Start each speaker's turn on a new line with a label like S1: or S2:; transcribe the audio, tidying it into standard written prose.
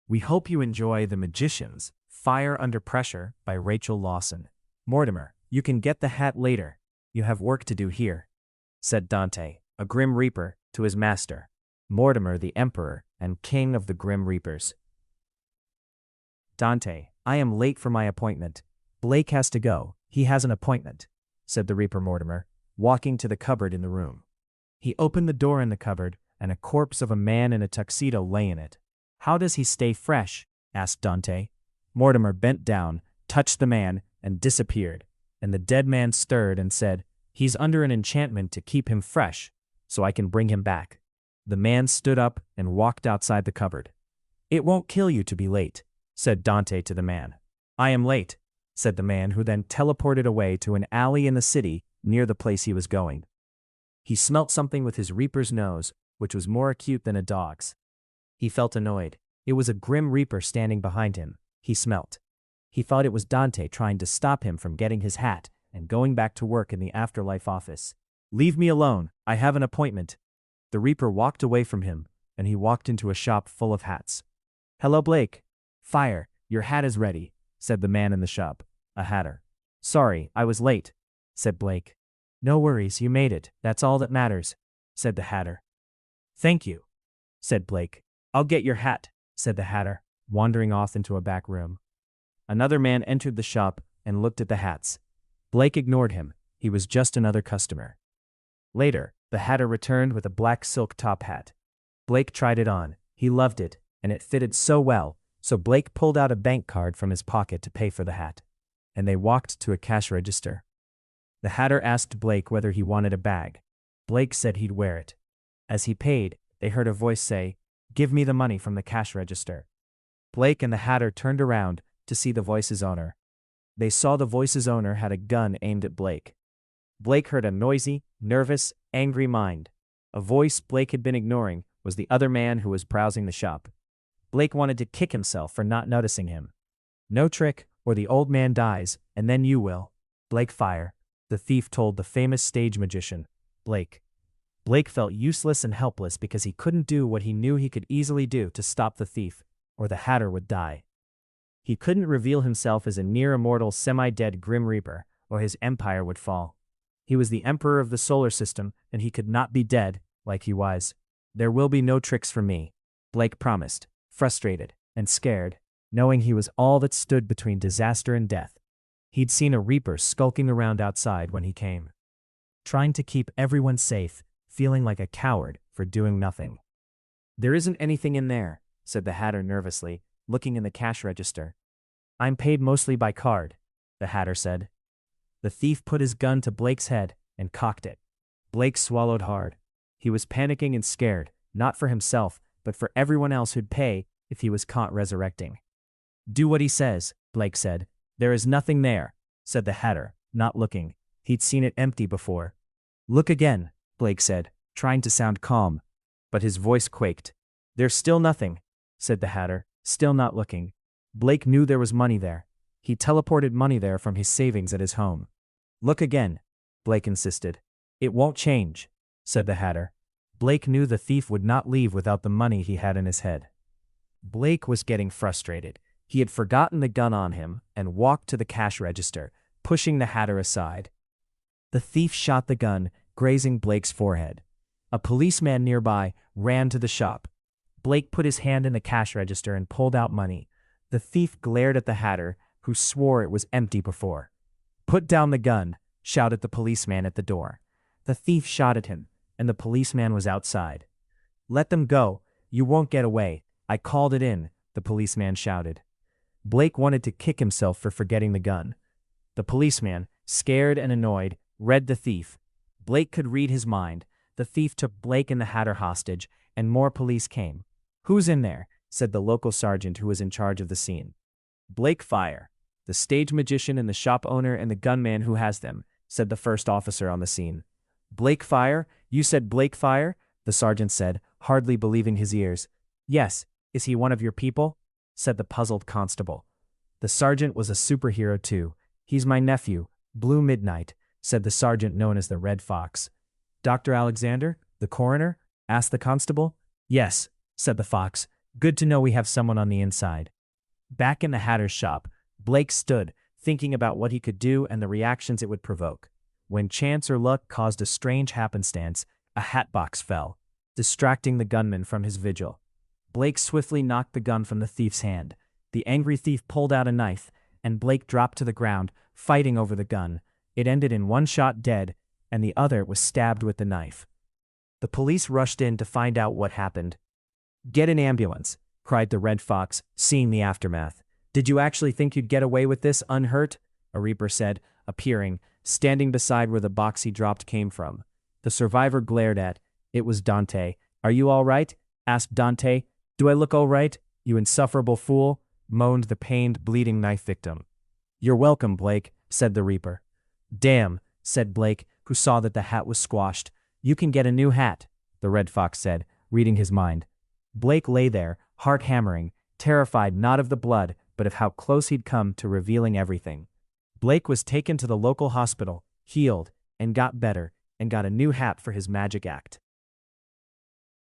S1: We hope you enjoy The Magicians, Fire Under Pressure by Rachel Lawson. Mortimer, you can get the hat later. You have work to do here, said Dante, a Grim Reaper, to his master, Mortimer the Emperor and King of the Grim Reapers. Dante, I am late for my appointment. Blake has to go. He has an appointment, said the Reaper Mortimer, walking to the cupboard in the room. He opened the door in the cupboard, and a corpse of a man in a tuxedo lay in it. How does he stay fresh? Asked Dante. Mortimer bent down, touched the man, and disappeared, and the dead man stirred and said, He's under an enchantment to keep him fresh, so I can bring him back. The man stood up and walked outside the cupboard. It won't kill you to be late, said Dante to the man. I am late, said the man, who then teleported away to an alley in the city near the place he was going. He smelt something with his reaper's nose, which was more acute than a dog's. He felt annoyed. It was a Grim Reaper standing behind him, he smelt. He thought it was Dante trying to stop him from getting his hat and going back to work in the afterlife office. Leave me alone, I have an appointment. The Reaper walked away from him, and he walked into a shop full of hats. Hello, Blake. Fire, your hat is ready, said the man in the shop, a hatter. Sorry, I was late, said Blake. No worries, you made it, that's all that matters, said the hatter. Thank you, said Blake. I'll get your hat, said the hatter, wandering off into a back room. Another man entered the shop and looked at the hats. Blake ignored him, he was just another customer. Later, the hatter returned with a black silk top hat. Blake tried it on, he loved it, and it fitted so well, so Blake pulled out a bank card from his pocket to pay for the hat, and they walked to a cash register. The hatter asked Blake whether he wanted a bag. Blake said he'd wear it. As he paid, they heard a voice say, Give me the money from the cash register. Blake and the hatter turned around to see the voice's owner. They saw the voice's owner had a gun aimed at Blake. Blake heard a noisy, nervous, angry mind. A voice Blake had been ignoring was the other man who was browsing the shop. Blake wanted to kick himself for not noticing him. No trick, or the old man dies, and then you will. Blake fire, the thief told the famous stage magician, Blake. Blake felt useless and helpless because he couldn't do what he knew he could easily do to stop the thief, or the hatter would die. He couldn't reveal himself as a near-immortal semi-dead Grim Reaper, or his empire would fall. He was the emperor of the solar system, and he could not be dead, like he was. There will be no tricks from me, Blake promised, frustrated and scared, knowing he was all that stood between disaster and death. He'd seen a Reaper skulking around outside when he came, trying to keep everyone safe, feeling like a coward for doing nothing. There isn't anything in there, said the hatter nervously, looking in the cash register. I'm paid mostly by card, the hatter said. The thief put his gun to Blake's head and cocked it. Blake swallowed hard. He was panicking and scared, not for himself, but for everyone else who'd pay if he was caught resurrecting. Do what he says, Blake said. There is nothing there, said the hatter, not looking. He'd seen it empty before. Look again, Blake said, trying to sound calm, but his voice quaked. There's still nothing, said the hatter, still not looking. Blake knew there was money there. He teleported money there from his savings at his home. Look again, Blake insisted. It won't change, said the hatter. Blake knew the thief would not leave without the money he had in his head. Blake was getting frustrated. He had forgotten the gun on him and walked to the cash register, pushing the hatter aside. The thief shot the gun, grazing Blake's forehead. A policeman nearby ran to the shop. Blake put his hand in the cash register and pulled out money. The thief glared at the hatter, who swore it was empty before. Put down the gun, shouted the policeman at the door. The thief shot at him, and the policeman was outside. Let them go, you won't get away, I called it in, the policeman shouted. Blake wanted to kick himself for forgetting the gun. The policeman, scared and annoyed, read the thief. Blake could read his mind. The thief took Blake and the hatter hostage, and more police came. Who's in there? Said the local sergeant who was in charge of the scene. Blake fire, the stage magician and the shop owner and the gunman who has them, said the first officer on the scene. Blake fire? You said Blake fire? The sergeant said, hardly believing his ears. Yes, is he one of your people? Said the puzzled constable. The sergeant was a superhero too. He's my nephew, Blue Midnight, said the sergeant known as the Red Fox. Dr. Alexander, the coroner? Asked the constable. Yes, said the fox. Good to know we have someone on the inside. Back in the Hatter's shop, Blake stood, thinking about what he could do and the reactions it would provoke. When chance or luck caused a strange happenstance, a hatbox fell, distracting the gunman from his vigil. Blake swiftly knocked the gun from the thief's hand. The angry thief pulled out a knife, and Blake dropped to the ground, fighting over the gun. It ended in one shot dead, and the other was stabbed with the knife. The police rushed in to find out what happened. "Get an ambulance," cried the Red Fox, seeing the aftermath. "Did you actually think you'd get away with this unhurt?" a reaper said, appearing, standing beside where the box he dropped came from. The survivor glared at. It was Dante. "Are you all right?" asked Dante. "Do I look all right, you insufferable fool?" moaned the pained, bleeding knife victim. "You're welcome, Blake," said the reaper. "Damn," said Blake, who saw that the hat was squashed. "You can get a new hat," the Red Fox said, reading his mind. Blake lay there, heart hammering, terrified not of the blood, but of how close he'd come to revealing everything. Blake was taken to the local hospital, healed, and got better, and got a new hat for his magic act.